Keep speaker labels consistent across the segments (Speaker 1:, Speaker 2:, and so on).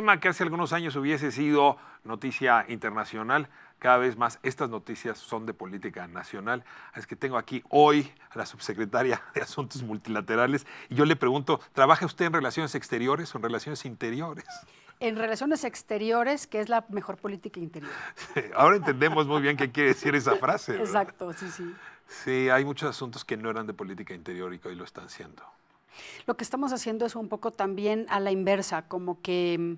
Speaker 1: tema que hace algunos años hubiese sido noticia internacional, cada vez más estas noticias son de política nacional. Es que tengo aquí hoy a la subsecretaria de Asuntos Multilaterales y yo le pregunto, ¿trabaja usted en relaciones exteriores o en relaciones interiores?
Speaker 2: En relaciones exteriores, que es la mejor política interior.
Speaker 1: Ahora entendemos muy bien qué quiere decir esa frase, ¿verdad?
Speaker 2: Exacto, sí, sí.
Speaker 1: Sí, hay muchos asuntos que no eran de política interior y que hoy lo están siendo.
Speaker 2: Lo que estamos haciendo es un poco también a la inversa, como que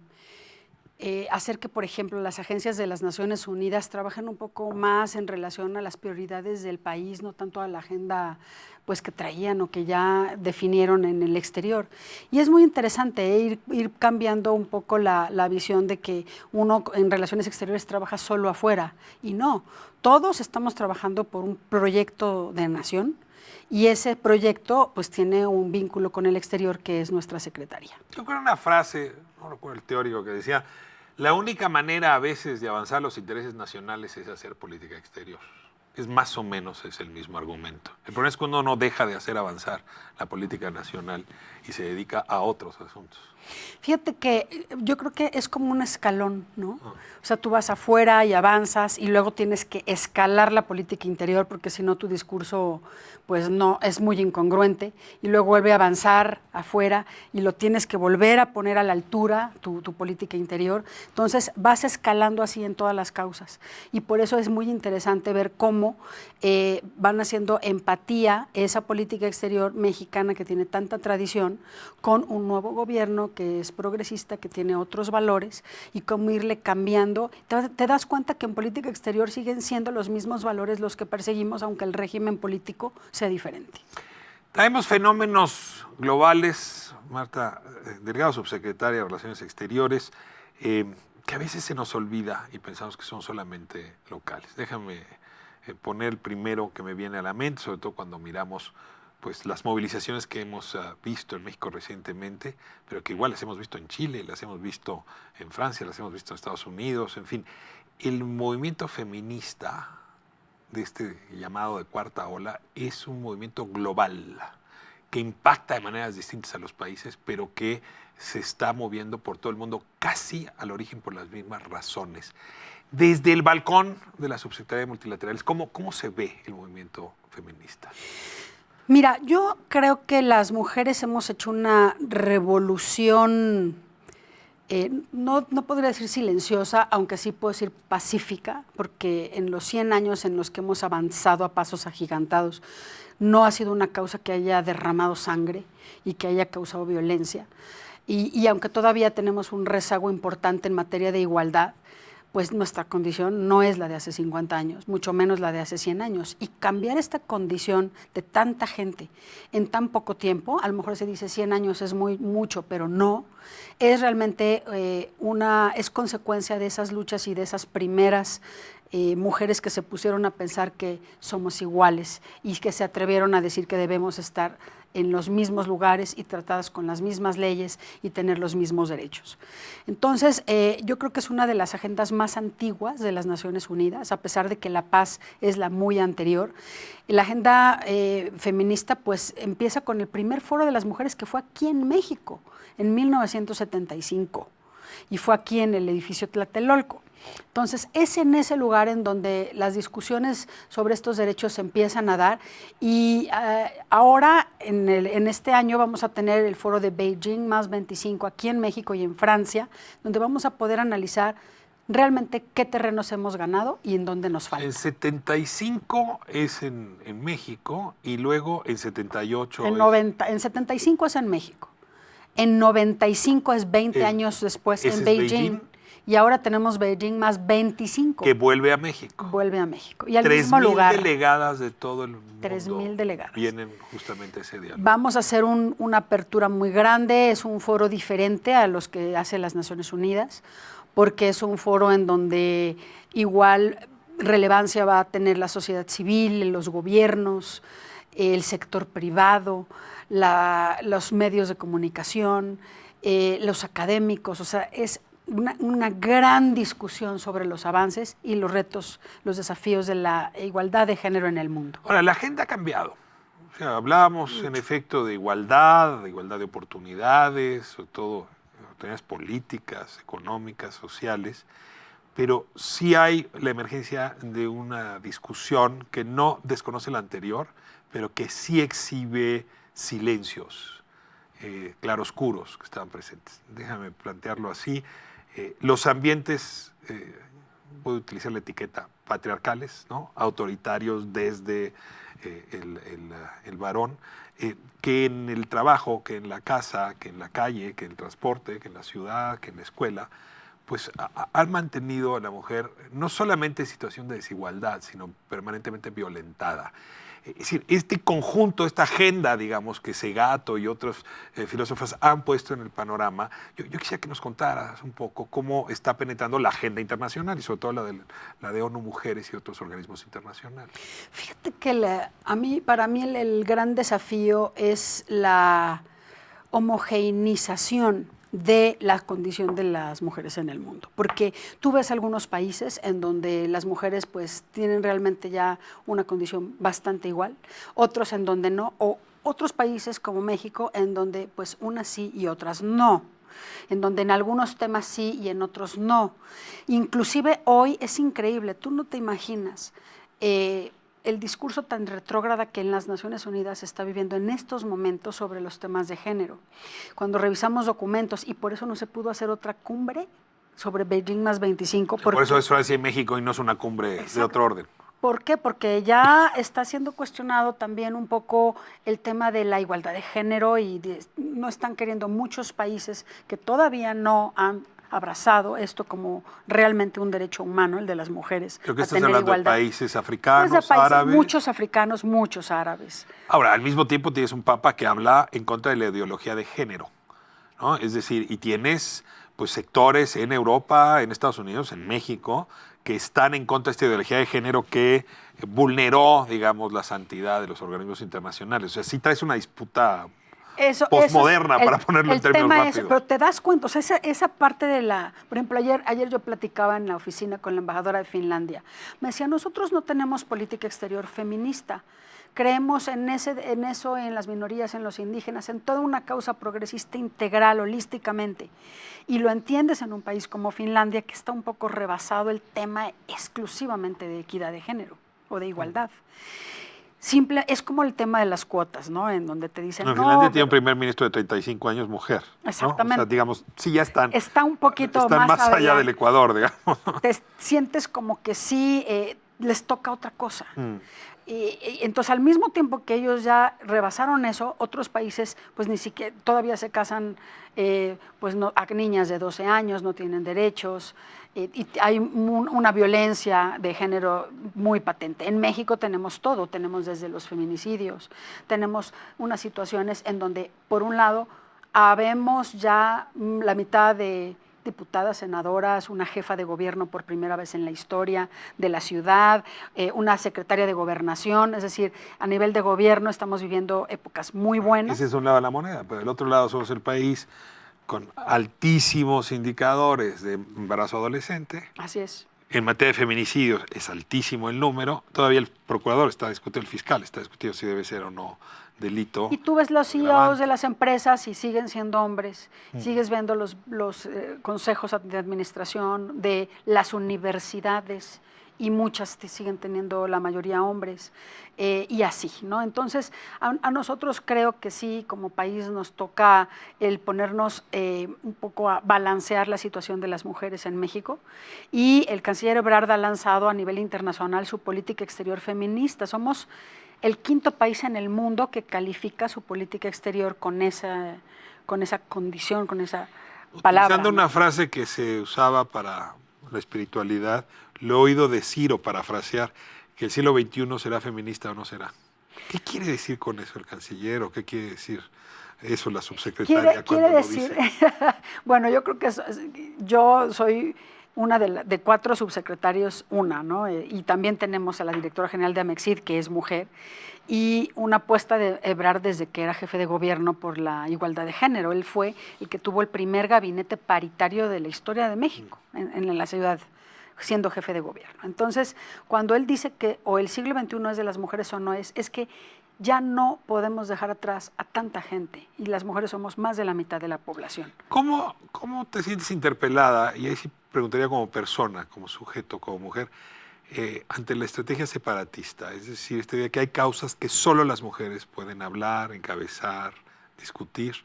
Speaker 2: hacer que, por ejemplo, las agencias de las Naciones Unidas trabajen un poco más en relación a las prioridades del país, no tanto a la agenda pues que traían o que ya definieron en el exterior. Y es muy interesante ir cambiando un poco la visión de que uno en relaciones exteriores trabaja solo afuera, y no, todos estamos trabajando por un proyecto de nación, y ese proyecto pues tiene un vínculo con el exterior, que es nuestra secretaria.
Speaker 1: Yo creo una frase, no recuerdo el teórico, que decía, la única manera a veces de avanzar los intereses nacionales es hacer política exterior. Es más o menos es el mismo argumento. El problema es cuando uno no deja de hacer avanzar la política nacional y se dedica a otros asuntos.
Speaker 2: Fíjate que yo creo que es como un escalón, ¿no? O sea, tú vas afuera y avanzas y luego tienes que escalar la política interior, porque si no tu discurso pues no es muy incongruente, y luego vuelve a avanzar afuera y lo tienes que volver a poner a la altura tu política interior. Entonces vas escalando así en todas las causas, y por eso es muy interesante ver cómo van haciendo empatía esa política exterior mexicana que tiene tanta tradición con un nuevo gobierno que es progresista, que tiene otros valores, y cómo irle cambiando. Te das cuenta que en política exterior siguen siendo los mismos valores los que perseguimos, aunque el régimen político sea diferente.
Speaker 1: Traemos fenómenos globales, Marta Delgado, subsecretaria de Relaciones Exteriores, que a veces se nos olvida y pensamos que son solamente locales. Déjame poner el primero que me viene a la mente, sobre todo cuando miramos pues las movilizaciones que hemos visto en México recientemente, pero que igual las hemos visto en Chile, las hemos visto en Francia, las hemos visto en Estados Unidos, en fin. El movimiento feminista de este llamado de cuarta ola es un movimiento global que impacta de maneras distintas a los países, pero que se está moviendo por todo el mundo casi al origen por las mismas razones. Desde el balcón de la Subsecretaría de Multilaterales, ¿cómo se ve el movimiento feminista?
Speaker 2: Mira, yo creo que las mujeres hemos hecho una revolución, no podría decir silenciosa, aunque sí puedo decir pacífica, porque en los 100 años en los que hemos avanzado a pasos agigantados, no ha sido una causa que haya derramado sangre y que haya causado violencia. Y aunque todavía tenemos un rezago importante en materia de igualdad, pues nuestra condición no es la de hace 50 años, mucho menos la de hace 100 años. Y cambiar esta condición de tanta gente en tan poco tiempo, a lo mejor se dice 100 años es mucho, pero no, es realmente es consecuencia de esas luchas y de esas primeras mujeres que se pusieron a pensar que somos iguales y que se atrevieron a decir que debemos estar en los mismos lugares y tratadas con las mismas leyes y tener los mismos derechos. Entonces, yo creo que es una de las agendas más antiguas de las Naciones Unidas, a pesar de que la paz es la muy anterior. La agenda feminista pues empieza con el primer foro de las mujeres, que fue aquí en México, en 1975, y fue aquí en el edificio Tlatelolco. Entonces, es en ese lugar en donde las discusiones sobre estos derechos se empiezan a dar, y ahora, en este año, vamos a tener el foro de Beijing más 25 aquí en México y en Francia, donde vamos a poder analizar realmente qué terrenos hemos ganado y en dónde nos falta.
Speaker 1: En 75 es en México y luego en 78
Speaker 2: en 75 es en México, en 95 es 20 años después en Beijing. Y ahora tenemos Beijing más 25.
Speaker 1: Que vuelve a México.
Speaker 2: Vuelve a México. Y al mismo lugar.
Speaker 1: 3,000 delegadas de todo el mundo.
Speaker 2: 3,000 delegadas.
Speaker 1: Vienen justamente a ese diálogo.
Speaker 2: Vamos a hacer una apertura muy grande. Es un foro diferente a los que hace las Naciones Unidas, porque es un foro en donde igual relevancia va a tener la sociedad civil, los gobiernos, el sector privado, los medios de comunicación, los académicos. O sea, es una gran discusión sobre los avances y los retos, los desafíos de la igualdad de género en el mundo.
Speaker 1: Ahora, la agenda ha cambiado. O sea, hablábamos en efecto de igualdad de oportunidades, sobre todo oportunidades políticas, económicas, sociales, pero sí hay la emergencia de una discusión que no desconoce la anterior, pero que sí exhibe silencios claroscuros que estaban presentes. Déjame plantearlo así. Los ambientes, voy a utilizar la etiqueta, patriarcales, ¿no? Autoritarios desde el varón, que en el trabajo, que en la casa, que en la calle, que en el transporte, que en la ciudad, que en la escuela, pues han mantenido a la mujer no solamente en situación de desigualdad, sino permanentemente violentada. Es decir, este conjunto, esta agenda, digamos, que Segato y otros filósofos han puesto en el panorama, yo quisiera que nos contaras un poco cómo está penetrando la agenda internacional y sobre todo la de ONU Mujeres y otros organismos internacionales.
Speaker 2: Fíjate que para mí el gran desafío es la homogeneización de la condición de las mujeres en el mundo, porque tú ves algunos países en donde las mujeres pues tienen realmente ya una condición bastante igual, otros en donde no, o otros países como México en donde pues unas sí y otras no, en donde en algunos temas sí y en otros no. Inclusive hoy es increíble, tú no te imaginas el discurso tan retrógrada que en las Naciones Unidas se está viviendo en estos momentos sobre los temas de género. Cuando revisamos documentos, y por eso no se pudo hacer otra cumbre sobre Beijing más 25.
Speaker 1: Por eso es Francia y México y no es una cumbre Exacto. De otro orden.
Speaker 2: ¿Por qué? Porque ya está siendo cuestionado también un poco el tema de la igualdad de género y no están queriendo muchos países que todavía no han abrazado esto como realmente un derecho humano, el de las mujeres.
Speaker 1: Creo que estás hablando igualdad. De países africanos,
Speaker 2: pues de países,
Speaker 1: árabes.
Speaker 2: Muchos africanos, muchos árabes.
Speaker 1: Ahora, al mismo tiempo tienes un papa que habla en contra de la ideología de género, ¿no? Es decir, y tienes pues sectores en Europa, en Estados Unidos, en México, que están en contra de esta ideología de género que vulneró, digamos, la santidad de los organismos internacionales. O sea, sí traes una disputa postmoderna, para ponerlo en términos rápidos.
Speaker 2: Pero te das cuenta, o sea, esa parte de la... Por ejemplo, ayer yo platicaba en la oficina con la embajadora de Finlandia. Me decía, nosotros no tenemos política exterior feminista. Creemos en eso, en las minorías, en los indígenas, en toda una causa progresista integral, holísticamente. Y lo entiendes en un país como Finlandia, que está un poco rebasado el tema exclusivamente de equidad de género o de igualdad. Es como el tema de las cuotas, ¿no? En donde te dicen...
Speaker 1: Finlandia tiene un primer ministro de 35 años, mujer.
Speaker 2: Exactamente.
Speaker 1: ¿no? O sea, digamos, sí ya están...
Speaker 2: Está un poquito
Speaker 1: están más allá del Ecuador, digamos.
Speaker 2: Te sientes como que sí les toca otra cosa. Y entonces, al mismo tiempo que ellos ya rebasaron eso, otros países, pues ni siquiera, todavía se casan pues no, a niñas de 12 años, no tienen derechos, y hay una violencia de género muy patente. En México tenemos todo, tenemos desde los feminicidios, tenemos unas situaciones en donde, por un lado, habemos ya la mitad de diputadas, senadoras, una jefa de gobierno por primera vez en la historia de la ciudad, una secretaria de gobernación, es decir, a nivel de gobierno estamos viviendo épocas muy buenas.
Speaker 1: Ese es un lado de la moneda, pero del otro lado somos el país con altísimos indicadores de embarazo adolescente.
Speaker 2: Así es.
Speaker 1: En materia de feminicidios es altísimo el número. Todavía el procurador está discutiendo, el fiscal está discutiendo si debe ser o no delito.
Speaker 2: Y tú ves los CEOs de las empresas y siguen siendo hombres. Sigues viendo los consejos de administración de las universidades y muchas siguen teniendo la mayoría hombres y así, ¿no? Entonces, a nosotros creo que sí, como país nos toca el ponernos un poco a balancear la situación de las mujeres en México, y el canciller Ebrard ha lanzado a nivel internacional su política exterior feminista. Somos el quinto país en el mundo que califica su política exterior con esa condición, con esa palabra.
Speaker 1: Utilizando una frase que se usaba para la espiritualidad, lo he oído decir o parafrasear, que el siglo XXI será feminista o no será. ¿Qué quiere decir con eso el canciller o qué quiere decir eso la subsecretaria cuando lo dice?
Speaker 2: Bueno, yo creo que yo soy una de 4 subsecretarios, ¿no? Y también tenemos a la directora general de Amexid, que es mujer, y una apuesta de Ebrard desde que era jefe de gobierno por la igualdad de género. Él fue el que tuvo el primer gabinete paritario de la historia de México, en la ciudad, siendo jefe de gobierno. Entonces, cuando él dice que o el siglo XXI es de las mujeres o no es que Ya no podemos dejar atrás a tanta gente y las mujeres somos más de la mitad de la población.
Speaker 1: ¿Cómo te sientes interpelada? Y ahí sí preguntaría como persona, como sujeto, como mujer, ante la estrategia separatista. Es decir, esta idea que hay causas que solo las mujeres pueden hablar, encabezar, discutir,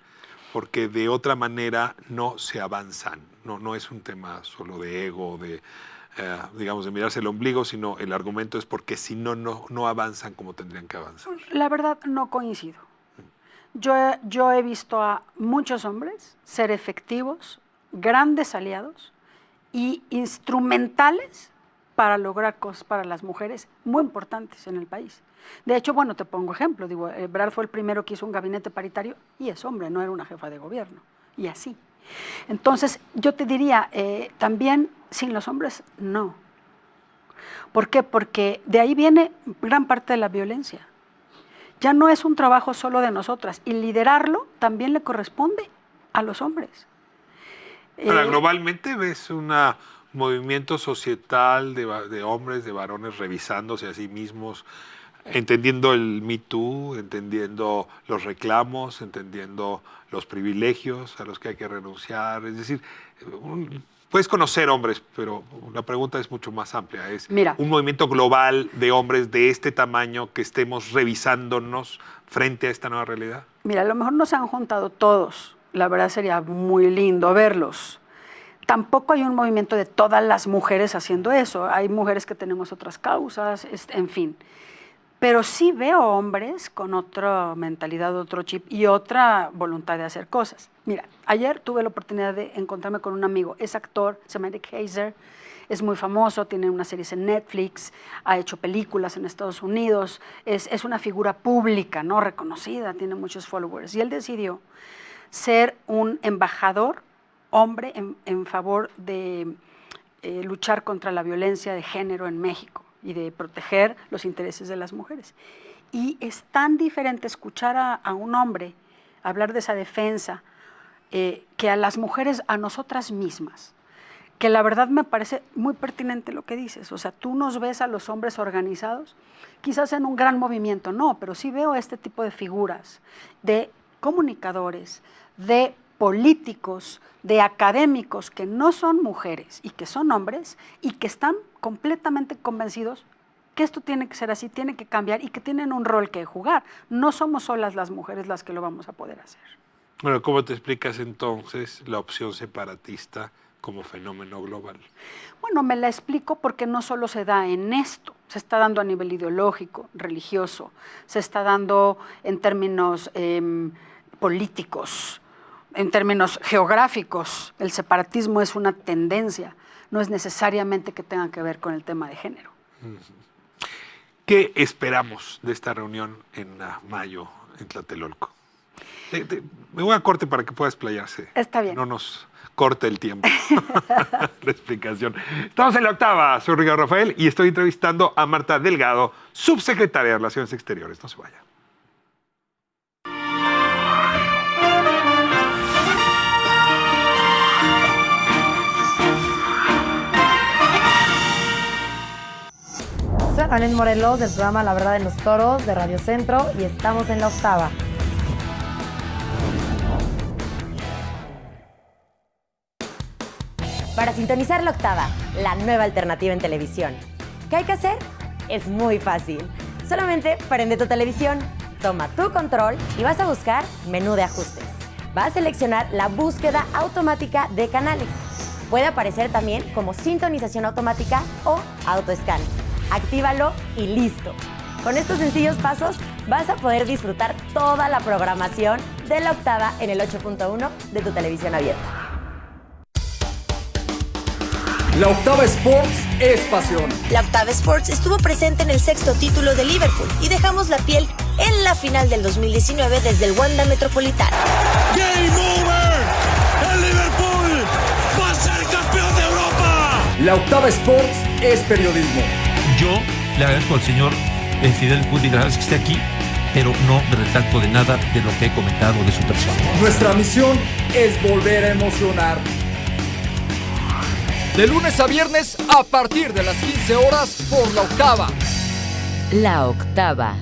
Speaker 1: porque de otra manera no se avanzan. No es un tema solo de ego, digamos, de mirarse el ombligo, sino el argumento es porque si no avanzan como tendrían que avanzar.
Speaker 2: La verdad, no coincido. Yo he visto a muchos hombres ser efectivos, grandes aliados y instrumentales para lograr cosas para las mujeres muy importantes en el país. De hecho, bueno, te pongo ejemplo. Digo, Ebrard fue el primero que hizo un gabinete paritario y es hombre, no era una jefa de gobierno. Y así. Entonces, yo te diría, también sin los hombres, no. ¿Por qué? Porque de ahí viene gran parte de la violencia. Ya no es un trabajo solo de nosotras. Y liderarlo también le corresponde a los hombres.
Speaker 1: Ahora, globalmente ves un movimiento societal de hombres, de varones revisándose a sí mismos, entendiendo el Me Too, entendiendo los reclamos, entendiendo los privilegios a los que hay que renunciar. Es decir, puedes conocer hombres, pero la pregunta es mucho más amplia. Es un movimiento global de hombres de este tamaño que estemos revisándonos frente a esta nueva realidad.
Speaker 2: Mira, a lo mejor no se han juntado todos. La verdad sería muy lindo verlos. Tampoco hay un movimiento de todas las mujeres haciendo eso. Hay mujeres que tenemos otras causas, en fin. Pero sí veo hombres con otra mentalidad, otro chip y otra voluntad de hacer cosas. Mira, ayer tuve la oportunidad de encontrarme con un amigo, es actor, se llama Eric Heiser, es muy famoso, tiene unas series en Netflix, ha hecho películas en Estados Unidos, es una figura pública, ¿no? Reconocida, tiene muchos followers. Y él decidió ser un embajador, hombre, en favor de luchar contra la violencia de género en México y de proteger los intereses de las mujeres. Y es tan diferente escuchar a un hombre hablar de esa defensa que a las mujeres, a nosotras mismas, que la verdad me parece muy pertinente lo que dices. O sea, tú nos ves a los hombres organizados, quizás en un gran movimiento, no, pero sí veo este tipo de figuras, de comunicadores, de políticos, de académicos que no son mujeres y que son hombres y que están completamente convencidos que esto tiene que ser así, tiene que cambiar y que tienen un rol que jugar. No somos solas las mujeres las que lo vamos a poder hacer.
Speaker 1: Bueno, ¿cómo te explicas entonces la opción separatista como fenómeno global?
Speaker 2: Bueno, me la explico porque no solo se da en esto, se está dando a nivel ideológico, religioso, se está dando en términos políticos, en términos geográficos. El separatismo es una tendencia, no es necesariamente que tenga que ver con el tema de género.
Speaker 1: ¿Qué esperamos de esta reunión en mayo en Tlatelolco? Me voy a corte para que pueda explayarse.
Speaker 2: Está bien.
Speaker 1: No nos corte el tiempo la explicación. Estamos en la octava, soy Ricardo Rafael y estoy entrevistando a Marta Delgado, subsecretaria de Relaciones Exteriores. No se vaya.
Speaker 3: Soy Anel Morelos del programa La Verdad en los Toros de Radio Centro y estamos en la octava. Para sintonizar la octava, la nueva alternativa en televisión. ¿Qué hay que hacer? Es muy fácil. Solamente prende tu televisión, toma tu control y vas a buscar menú de ajustes. Vas a seleccionar la búsqueda automática de canales. Puede aparecer también como sintonización automática o autoscan. Actívalo y listo. Con estos sencillos pasos vas a poder disfrutar toda la programación de la octava en el 8.1 de tu televisión abierta.
Speaker 4: La Octava Sports es pasión.
Speaker 5: La Octava Sports estuvo presente en el 6º título de Liverpool y dejamos la piel en la final del 2019 desde el Wanda Metropolitano.
Speaker 6: ¡Game over! ¡El Liverpool va a ser campeón de Europa!
Speaker 4: La Octava Sports es periodismo.
Speaker 7: Yo le agradezco al señor Fidel Cudi que esté aquí, pero no me retracto de nada de lo que he comentado de su persona.
Speaker 4: Nuestra misión es volver a emocionar. De lunes a viernes a partir de las 15 horas por La Octava.
Speaker 8: La Octava.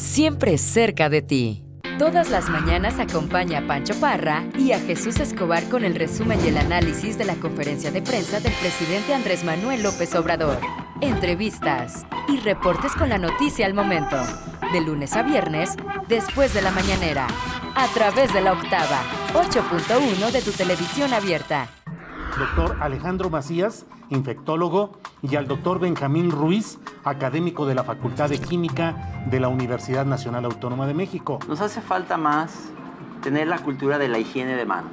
Speaker 8: siempre cerca de ti. Todas las mañanas acompaña a Pancho Parra y a Jesús Escobar con el resumen y el análisis de la conferencia de prensa del presidente Andrés Manuel López Obrador. Entrevistas y reportes con la noticia al momento. De lunes a viernes, después de la mañanera. A través de La Octava, 8.1 de tu televisión abierta.
Speaker 9: Doctor Alejandro Macías, infectólogo, y al doctor Benjamín Ruiz, académico de la Facultad de Química de la Universidad Nacional Autónoma de México.
Speaker 10: Nos hace falta más tener la cultura de la higiene de manos.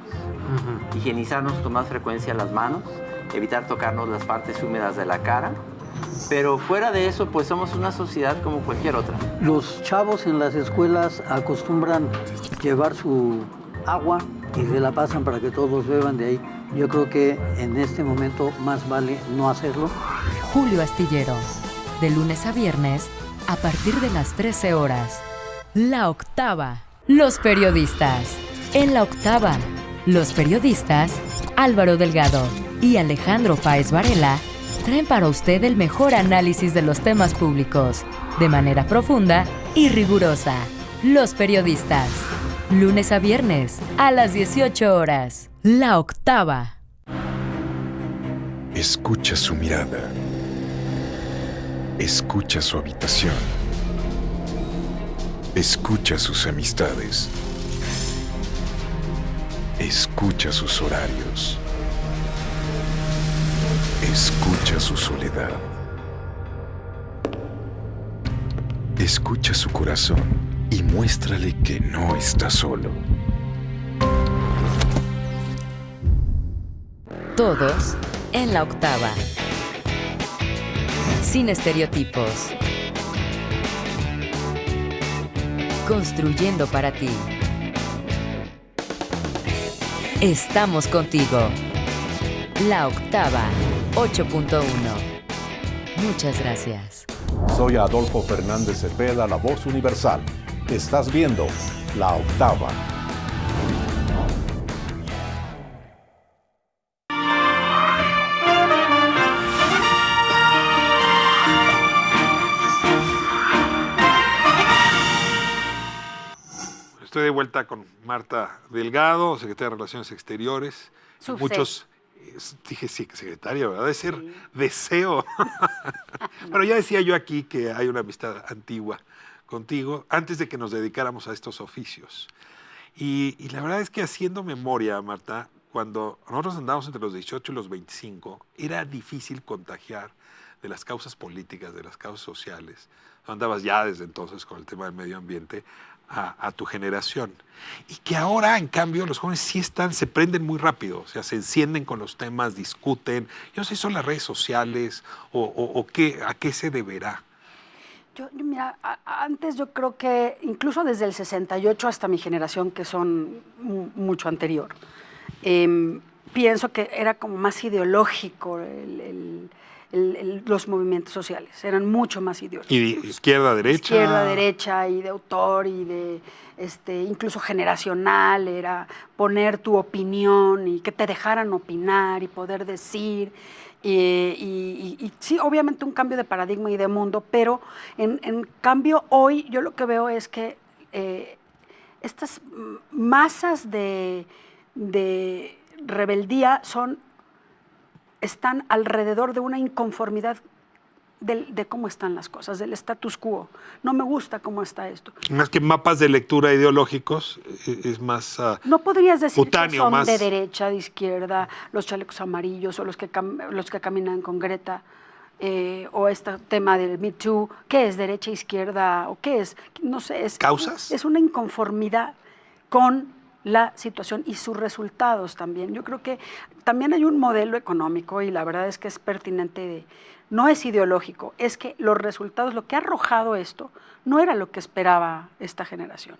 Speaker 10: Higienizarnos con más frecuencia las manos, evitar tocarnos las partes húmedas de la cara. Pero fuera de eso, pues somos una sociedad como cualquier otra.
Speaker 11: Los chavos en las escuelas acostumbran llevar su agua y se la pasan para que todos beban de ahí. Yo creo que en este momento más vale no hacerlo.
Speaker 8: Julio Astillero, de lunes a viernes, a partir de las 13 horas. La Octava, los periodistas. En La Octava, los periodistas Álvaro Delgado y Alejandro Páez Varela traen para usted el mejor análisis de los temas públicos, de manera profunda y rigurosa. Los periodistas. Lunes a viernes, a las 18 horas. La Octava.
Speaker 12: Escucha su mirada. Escucha su habitación. Escucha sus amistades. Escucha sus horarios. Escucha su soledad. Escucha su corazón y muéstrale que no está solo.
Speaker 8: Todos en La Octava. Sin estereotipos. Construyendo para ti. Estamos contigo. La Octava, 8.1. Muchas gracias.
Speaker 13: Soy Adolfo Fernández Cepeda, la voz universal. Estás viendo La Octava.
Speaker 1: Estoy de vuelta con Marta Delgado, secretaria de Relaciones Exteriores. Muchos, dije sí, secretaria, ¿verdad? Debe ser deseo. Bueno, ya decía yo aquí que hay una amistad antigua contigo, antes de que nos dedicáramos a estos oficios. Y la verdad es que haciendo memoria, Marta, cuando nosotros andábamos entre los 18 y los 25, era difícil contagiar de las causas políticas, de las causas sociales. Andabas ya desde entonces con el tema del medio ambiente a tu generación. Y que ahora, en cambio, los jóvenes sí se prenden muy rápido, o sea, se encienden con los temas, discuten. Yo no sé si son las redes sociales o a qué se deberá.
Speaker 2: Mira, antes yo creo que incluso desde el 68 hasta mi generación, que son mucho anterior, pienso que era como más ideológico los movimientos sociales, eran mucho más ideológicos.
Speaker 1: ¿Y de izquierda, derecha?
Speaker 2: Izquierda, derecha, y de autor, y de incluso generacional, era poner tu opinión y que te dejaran opinar y poder decir. Y sí, obviamente un cambio de paradigma y de mundo, pero en cambio hoy yo lo que veo es que estas masas de rebeldía están alrededor de una inconformidad de cómo están las cosas, del status quo. No me gusta cómo está esto.
Speaker 1: Más que mapas de lectura ideológicos, es más
Speaker 2: no podrías decir
Speaker 1: cutáneo,
Speaker 2: que son
Speaker 1: más
Speaker 2: de derecha, de izquierda, los chalecos amarillos o los que caminan con Greta, o este tema del Me Too. ¿Qué es derecha, izquierda? ¿O qué es? No sé.
Speaker 1: ¿Causas?
Speaker 2: Es una inconformidad con la situación y sus resultados también. Yo creo que también hay un modelo económico y la verdad es que es pertinente, no es ideológico, es que los resultados, lo que ha arrojado esto, no era lo que esperaba esta generación.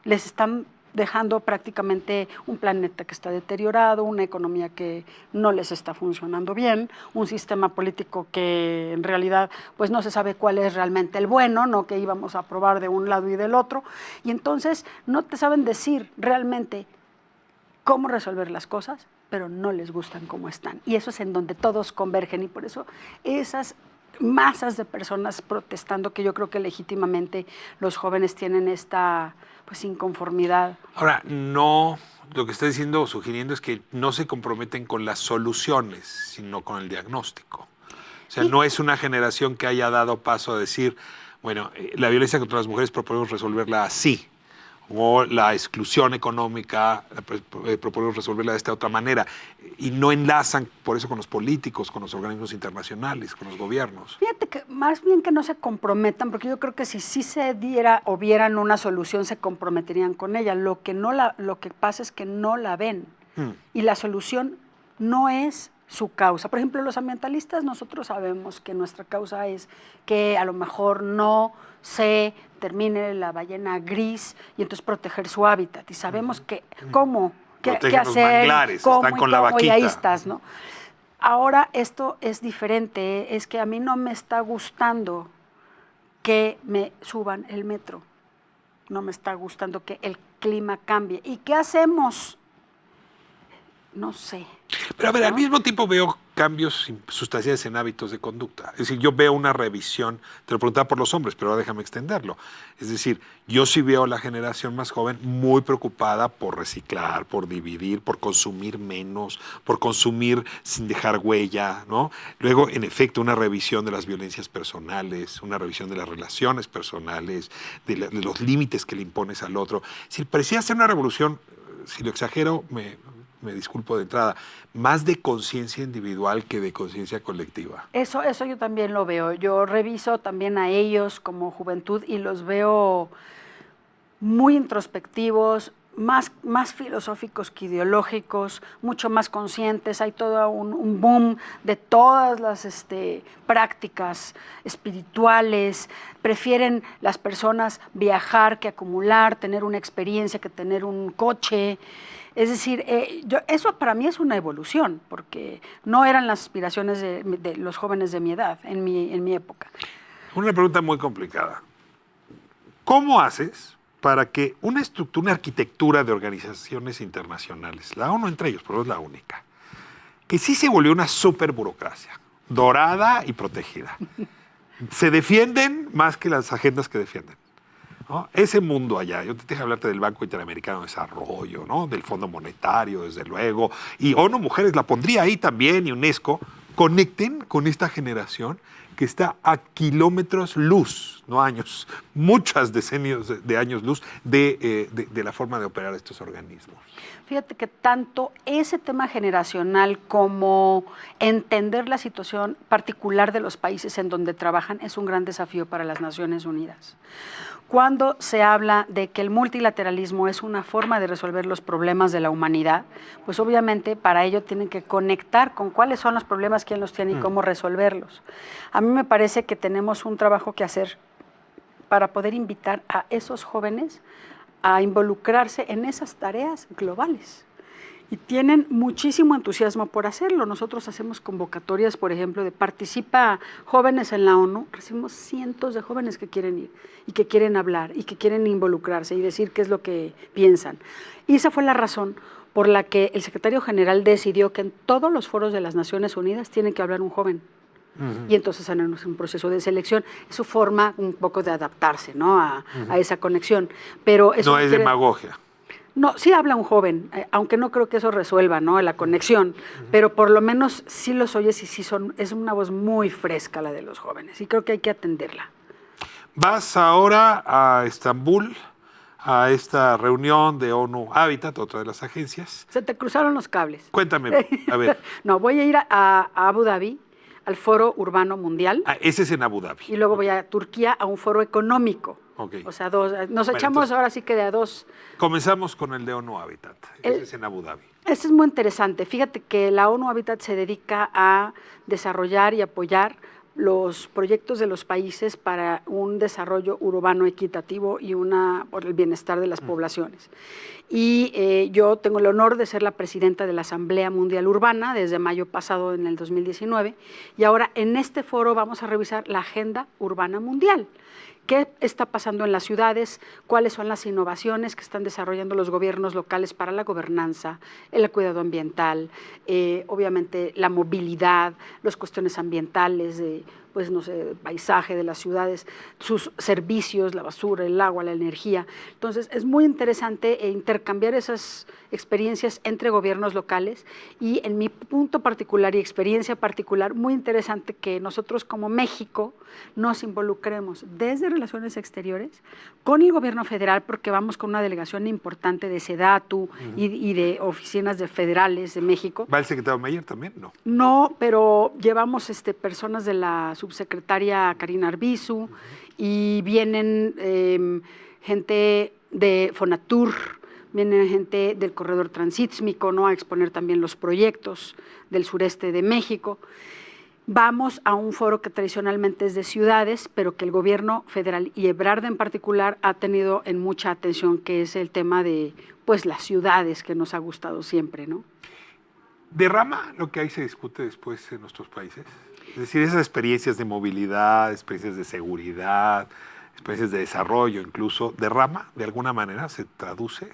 Speaker 2: Les están dejando prácticamente un planeta que está deteriorado, una economía que no les está funcionando bien, un sistema político que en realidad pues no se sabe cuál es realmente el bueno, no que íbamos a aprobar de un lado y del otro, y entonces no te saben decir realmente cómo resolver las cosas, pero no les gustan cómo están. Y eso es en donde todos convergen, y por eso esas masas de personas protestando, que yo creo que legítimamente los jóvenes tienen esta pues inconformidad.
Speaker 1: Ahora, no, lo que está diciendo o sugiriendo es que no se comprometen con las soluciones, sino con el diagnóstico. O sea, no es una generación que haya dado paso a decir, bueno, la violencia contra las mujeres proponemos resolverla así, o la exclusión económica proponemos resolverla de esta otra manera, y no enlazan por eso con los políticos, con los organismos internacionales, con los gobiernos.
Speaker 2: Fíjate que más bien que no se comprometan, porque yo creo que si sí se diera o vieran una solución, se comprometerían con ella. Lo que pasa es que no la ven, y la solución no es su causa. Por ejemplo, los ambientalistas, nosotros sabemos que nuestra causa es que a lo mejor no se termine la ballena gris y entonces proteger su hábitat. Y sabemos que cómo, qué hacer,
Speaker 1: manglares,
Speaker 2: cómo,
Speaker 1: están con la vaquita.
Speaker 2: y ahí estás, ¿no? Ahora esto es diferente, es que a mí no me está gustando que me suban el metro, no me está gustando que el clima cambie. ¿Y qué hacemos? No sé.
Speaker 1: Pero a ver, al mismo tiempo veo cambios sustanciales en hábitos de conducta. Es decir, yo veo una revisión, te lo preguntaba por los hombres, pero ahora déjame extenderlo. Es decir, yo sí veo a la generación más joven muy preocupada por reciclar, por dividir, por consumir menos, por consumir sin dejar huella, ¿no? Luego, en efecto, una revisión de las violencias personales, una revisión de las relaciones personales, de los límites que le impones al otro. Es decir, parecía ser una revolución, si lo exagero, me disculpo de entrada, más de conciencia individual que de conciencia colectiva.
Speaker 2: Eso yo también lo veo. Yo reviso también a ellos como juventud y los veo muy introspectivos, más filosóficos que ideológicos, mucho más conscientes. Hay todo un boom de todas las prácticas espirituales. Prefieren las personas viajar que acumular, tener una experiencia que tener un coche. Es decir, eso para mí es una evolución, porque no eran las aspiraciones de los jóvenes de mi edad, en mi época.
Speaker 1: Una pregunta muy complicada. ¿Cómo haces para que una estructura, una arquitectura de organizaciones internacionales, la ONU entre ellos, pero es la única, que sí se volvió una superburocracia, dorada y protegida, se defienden más que las agendas que defienden? ¿No? Ese mundo allá, yo te dejé hablarte del Banco Interamericano de Desarrollo, ¿no? Del Fondo Monetario, desde luego, y ONU Mujeres la pondría ahí también, y UNESCO, conecten con esta generación que está a kilómetros luz, no años, muchos decenios de años luz de la forma de operar estos organismos.
Speaker 2: Fíjate que tanto ese tema generacional como entender la situación particular de los países en donde trabajan es un gran desafío para las Naciones Unidas. Cuando se habla de que el multilateralismo es una forma de resolver los problemas de la humanidad, pues obviamente para ello tienen que conectar con cuáles son los problemas, quién los tiene y cómo resolverlos. A mí me parece que tenemos un trabajo que hacer para poder invitar a esos jóvenes a involucrarse en esas tareas globales. Y tienen muchísimo entusiasmo por hacerlo. Nosotros hacemos convocatorias, por ejemplo, de participa jóvenes en la ONU. Recibimos cientos de jóvenes que quieren ir y que quieren hablar y que quieren involucrarse y decir qué es lo que piensan. Y esa fue la razón por la que el secretario general decidió que en todos los foros de las Naciones Unidas tiene que hablar un joven. Y entonces en un proceso de selección es su forma un poco de adaptarse, ¿no? a esa conexión. Pero eso
Speaker 1: no es demagogia.
Speaker 2: No, sí habla un joven, aunque no creo que eso resuelva, ¿no? La conexión, pero por lo menos sí los oyes y sí es una voz muy fresca la de los jóvenes y creo que hay que atenderla.
Speaker 1: Vas ahora a Estambul, a esta reunión de ONU Habitat, otra de las agencias.
Speaker 2: Se te cruzaron los cables.
Speaker 1: Cuéntame, a ver.
Speaker 2: No, voy a ir a Abu Dhabi, al Foro Urbano Mundial.
Speaker 1: Ese es en Abu Dhabi.
Speaker 2: Y luego voy a Turquía a un foro económico.
Speaker 1: Okay.
Speaker 2: O sea, nos echamos entonces, ahora sí que de a dos.
Speaker 1: Comenzamos con el de ONU Habitat. Ese es en Abu Dhabi.
Speaker 2: Este es muy interesante. Fíjate que la ONU Habitat se dedica a desarrollar y apoyar los proyectos de los países para un desarrollo urbano equitativo y por el bienestar de las poblaciones. Y yo tengo el honor de ser la presidenta de la Asamblea Mundial Urbana desde mayo pasado en el 2019 y ahora en este foro vamos a revisar la Agenda Urbana Mundial. ¿Qué está pasando en las ciudades? ¿Cuáles son las innovaciones que están desarrollando los gobiernos locales para la gobernanza, el cuidado ambiental, obviamente la movilidad, las cuestiones ambientales, pues no sé, el paisaje de las ciudades, sus servicios, la basura, el agua, la energía. Entonces es muy interesante intercambiar esas experiencias entre gobiernos locales y en mi punto particular y experiencia particular, muy interesante que nosotros como México nos involucremos desde Relaciones Exteriores con el gobierno federal, porque vamos con una delegación importante de SEDATU y de oficinas federales de México.
Speaker 1: ¿Va el secretario Meyer también? No.
Speaker 2: No, pero llevamos personas de la subsecretaria Karina Arbizu y vienen gente de Fonatur, viene gente del corredor transísmico, ¿no?, a exponer también los proyectos del sureste de México. Vamos a un foro que tradicionalmente es de ciudades, pero que el gobierno federal y Ebrard en particular ha tenido en mucha atención, que es el tema de pues las ciudades, que nos ha gustado siempre, ¿no?
Speaker 1: ¿Derrama lo que ahí se discute después en nuestros países? Es decir, esas experiencias de movilidad, experiencias de seguridad, experiencias de desarrollo incluso, ¿derrama de alguna manera? ¿Se traduce?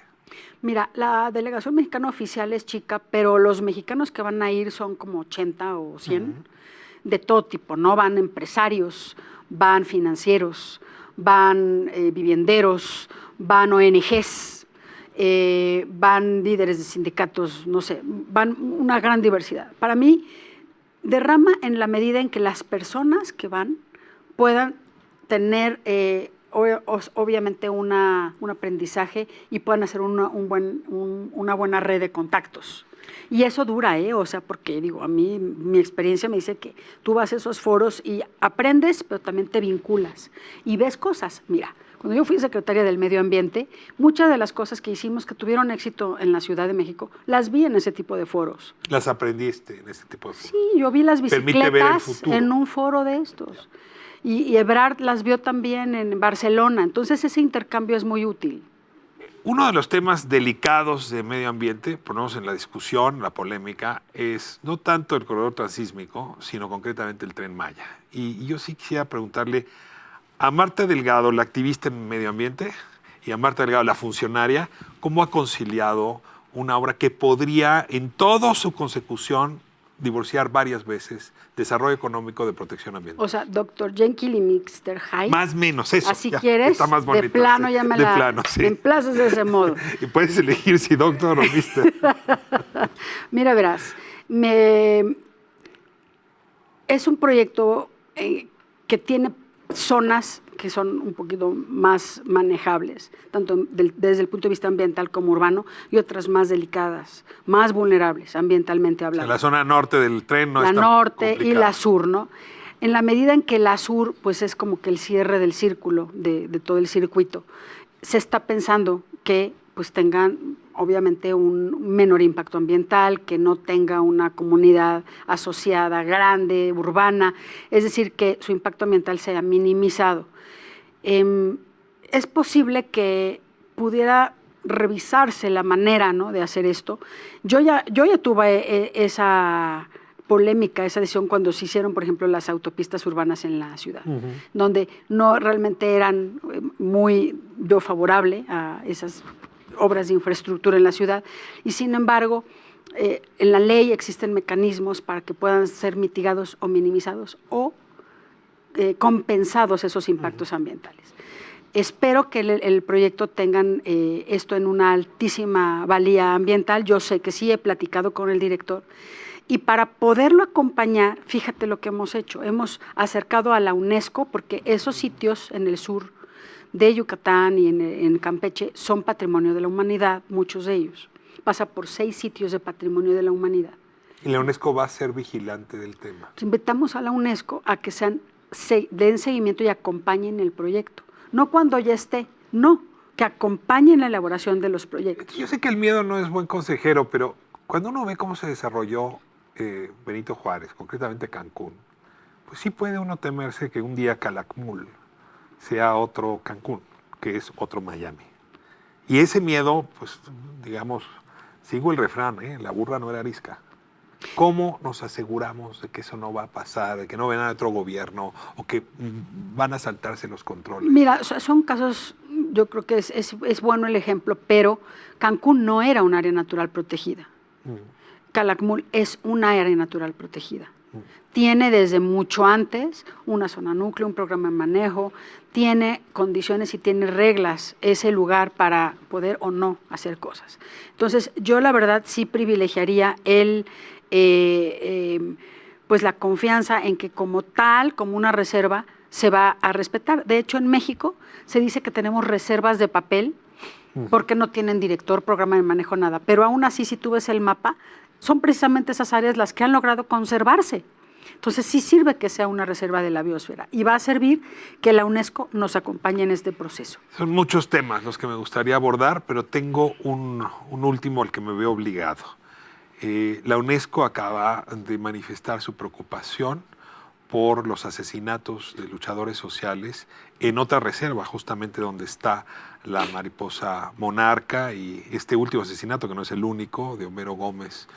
Speaker 2: Mira, la delegación mexicana oficial es chica, pero los mexicanos que van a ir son como 80 o 100, de todo tipo, ¿no? Van empresarios, van financieros, van vivienderos, van ONGs, van líderes de sindicatos, no sé, van una gran diversidad. Para mí, derrama en la medida en que las personas que van puedan tener obviamente un aprendizaje y puedan hacer una buena red de contactos. Y eso dura, o sea, porque digo, a mí mi experiencia me dice que tú vas a esos foros y aprendes, pero también te vinculas y ves cosas. Mira, cuando yo fui secretaria del Medio Ambiente, muchas de las cosas que hicimos que tuvieron éxito en la Ciudad de México, las vi en ese tipo de foros.
Speaker 1: ¿Las aprendiste en ese tipo de foros?
Speaker 2: Sí, yo vi las bicicletas en un foro de estos. Y Ebrard las vio también en Barcelona. Entonces ese intercambio es muy útil.
Speaker 1: Uno de los temas delicados de medio ambiente, ponemos en la discusión, la polémica, es no tanto el corredor transísmico, sino concretamente el Tren Maya. Y yo sí quisiera preguntarle a Marta Delgado, la activista en medio ambiente, y a Marta Delgado, la funcionaria, ¿cómo ha conciliado una obra que podría, en toda su consecución, divorciar varias veces desarrollo económico de protección ambiental?
Speaker 2: O sea, Dr. Jekyll y Mr. Hyde.
Speaker 1: Más o menos, eso.
Speaker 2: Así quieres,
Speaker 1: está más bonito,
Speaker 2: de plano
Speaker 1: sí,
Speaker 2: ya me
Speaker 1: de
Speaker 2: la
Speaker 1: plano, sí.
Speaker 2: emplazas de ese modo.
Speaker 1: Y puedes elegir si doctor o mister.
Speaker 2: Mira, verás, es un proyecto que tiene zonas que son un poquito más manejables, tanto desde el punto de vista ambiental como urbano, y otras más delicadas, más vulnerables ambientalmente hablando.
Speaker 1: En la zona norte del tren no es tan
Speaker 2: norte
Speaker 1: complicado.
Speaker 2: Y la sur, ¿no? En la medida en que la sur, pues es como que el cierre del círculo, de todo el circuito, se está pensando que pues tengan obviamente un menor impacto ambiental, que no tenga una comunidad asociada grande, urbana, es decir, que su impacto ambiental sea minimizado. Es posible que pudiera revisarse la manera, ¿no?, de hacer esto. Yo ya tuve esa polémica, esa decisión cuando se hicieron, por ejemplo, las autopistas urbanas en la ciudad, donde no realmente eran muy favorable a esas obras de infraestructura en la ciudad, y sin embargo, en la ley existen mecanismos para que puedan ser mitigados o minimizados o compensados esos impactos ambientales. Espero que el proyecto tengan esto en una altísima valía ambiental. Yo sé que sí, he platicado con el director, y para poderlo acompañar, fíjate lo que hemos hecho. Hemos acercado a la UNESCO, porque esos sitios en el sur de Yucatán y en Campeche son patrimonio de la humanidad, muchos de ellos. Pasa por 6 sitios de patrimonio de la humanidad.
Speaker 1: Y la UNESCO va a ser vigilante del tema.
Speaker 2: Invitamos a la UNESCO a que den seguimiento y acompañen el proyecto. No cuando ya esté, no, que acompañen la elaboración de los proyectos.
Speaker 1: Yo sé que el miedo no es buen consejero, pero cuando uno ve cómo se desarrolló Benito Juárez, concretamente Cancún, pues sí puede uno temerse que un día Calakmul sea otro Cancún, que es otro Miami. Y ese miedo, pues digamos, sigo el refrán, la burra no era arisca. ¿Cómo nos aseguramos de que eso no va a pasar, de que no venga otro gobierno o que van a saltarse los controles?
Speaker 2: Mira, son casos, yo creo que es bueno el ejemplo, pero Cancún no era un área natural protegida. Calakmul es una área natural protegida. Tiene desde mucho antes una zona núcleo, un programa de manejo, tiene condiciones y tiene reglas ese lugar para poder o no hacer cosas. Entonces, yo la verdad sí privilegiaría pues la confianza en que como tal, como una reserva, se va a respetar. De hecho, en México se dice que tenemos reservas de papel porque no tienen director, programa de manejo, nada. Pero aún así, si tú ves el mapa, son precisamente esas áreas las que han logrado conservarse. Entonces sí sirve que sea una reserva de la biosfera y va a servir que la UNESCO nos acompañe en este proceso.
Speaker 1: Son muchos temas los que me gustaría abordar, pero tengo un último al que me veo obligado. La UNESCO acaba de manifestar su preocupación por los asesinatos de luchadores sociales en otra reserva, justamente donde está la mariposa monarca, y este último asesinato, que no es el único, de Homero Gómez,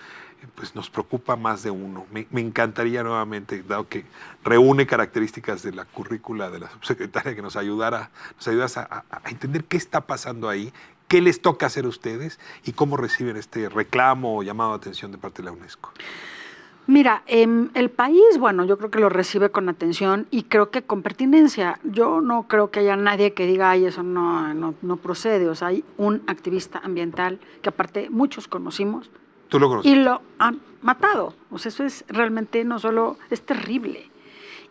Speaker 1: pues nos preocupa más de uno. Me encantaría nuevamente, dado que reúne características de la currícula de la subsecretaria, que nos ayudas a entender qué está pasando ahí, qué les toca hacer a ustedes y cómo reciben este reclamo o llamado de atención de parte de la UNESCO.
Speaker 2: Mira, el país, bueno, yo creo que lo recibe con atención y creo que con pertinencia. Yo no creo que haya nadie que diga, ay, eso no procede. O sea, hay un activista ambiental que aparte muchos conocimos.
Speaker 1: ¿Tú lo conoces?
Speaker 2: Y lo han matado. O sea, eso es realmente no solo, es terrible.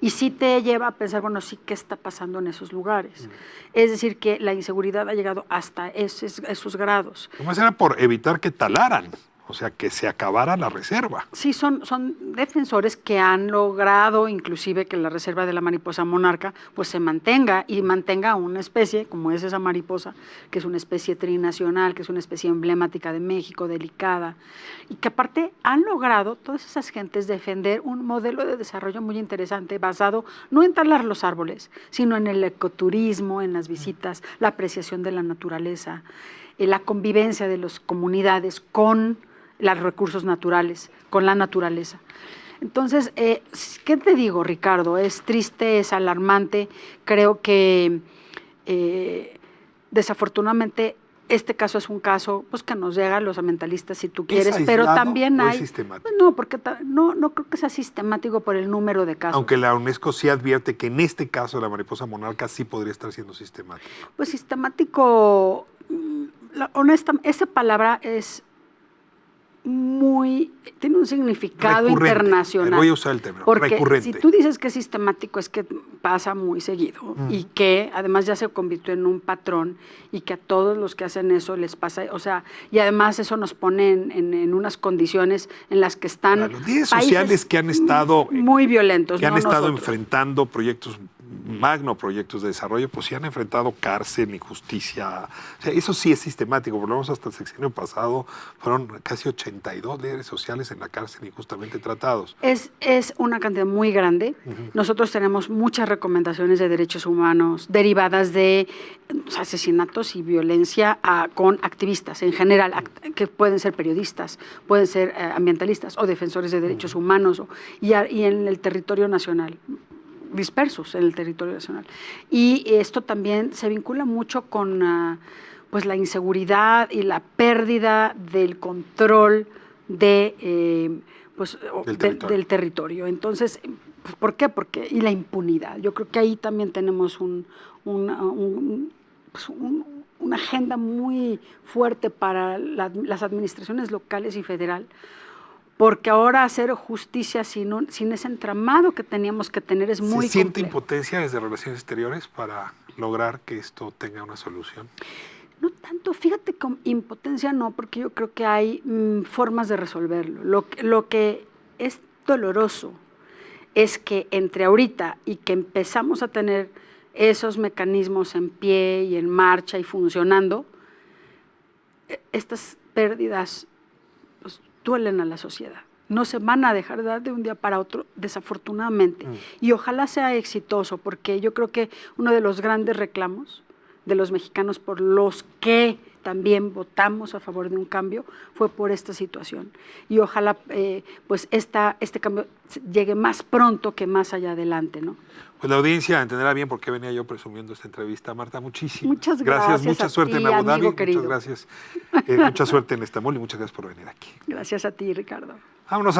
Speaker 2: Y sí te lleva a pensar, bueno, sí, ¿qué está pasando en esos lugares? Es decir, que la inseguridad ha llegado hasta esos grados.
Speaker 1: ¿Cómo era por evitar que talaran? O sea, que se acabara la reserva.
Speaker 2: Sí, son defensores que han logrado inclusive que la reserva de la mariposa monarca pues se mantenga y mantenga una especie, como es esa mariposa, que es una especie trinacional, que es una especie emblemática de México, delicada, y que aparte han logrado todas esas gentes defender un modelo de desarrollo muy interesante basado no en talar los árboles, sino en el ecoturismo, en las visitas, la apreciación de la naturaleza, la convivencia de las comunidades con los recursos naturales, con la naturaleza. Entonces, ¿qué te digo, Ricardo? Es triste, es alarmante. Creo que desafortunadamente este caso es un caso pues que nos llega a los ambientalistas si tú quieres, pero también hay...
Speaker 1: ¿Es sistemático?
Speaker 2: Pues no, porque no creo que sea sistemático por el número de casos.
Speaker 1: Aunque la UNESCO sí advierte que en este caso la mariposa monarca sí podría estar siendo sistemático.
Speaker 2: Pues sistemático, honestamente, esa palabra es tiene un significado
Speaker 1: recurrente.
Speaker 2: Internacional.
Speaker 1: Voy a usar el término,
Speaker 2: porque
Speaker 1: recurrente.
Speaker 2: Si tú dices que es sistemático es que pasa muy seguido y que además ya se convirtió en un patrón y que a todos los que hacen eso les pasa, o sea, y además eso nos pone en unas condiciones en las que están
Speaker 1: los líderes sociales que han estado
Speaker 2: muy violentos,
Speaker 1: que han estado enfrentando proyectos proyectos de desarrollo, pues sí han enfrentado cárcel, injusticia. O sea, eso sí es sistemático. Por lo menos hasta el sexenio pasado fueron casi 82 líderes sociales en la cárcel injustamente tratados.
Speaker 2: Es una cantidad muy grande. Nosotros tenemos muchas recomendaciones de derechos humanos derivadas de asesinatos y violencia con activistas en general, que pueden ser periodistas, pueden ser ambientalistas o defensores de derechos humanos y en el territorio nacional, dispersos en el territorio nacional. Y esto también se vincula mucho con pues la inseguridad y la pérdida del control del territorio. Entonces, pues, ¿por qué? Y la impunidad. Yo creo que ahí también tenemos una agenda muy fuerte para las administraciones locales y federal, porque ahora hacer justicia sin ese entramado que teníamos que tener es muy complejo.
Speaker 1: ¿Se siente impotencia desde Relaciones Exteriores para lograr que esto tenga una solución?
Speaker 2: No tanto, fíjate, con impotencia no, porque yo creo que hay formas de resolverlo. Lo que es doloroso es que entre ahorita y que empezamos a tener esos mecanismos en pie y en marcha y funcionando, estas pérdidas pues, duelen a la sociedad. No se van a dejar de dar de un día para otro, desafortunadamente. Y ojalá sea exitoso, porque yo creo que uno de los grandes reclamos de los mexicanos por los que también votamos a favor de un cambio fue por esta situación. Y ojalá pues este cambio llegue más pronto que más allá adelante, ¿no?
Speaker 1: Pues la audiencia entenderá bien por qué venía yo presumiendo esta entrevista. Marta, muchísimas
Speaker 2: muchas gracias.
Speaker 1: Mucha suerte en Abu Dhabi. Muchas gracias. Mucha suerte en Estambul y muchas gracias por venir aquí.
Speaker 2: Gracias a ti, Ricardo.
Speaker 1: Vámonos.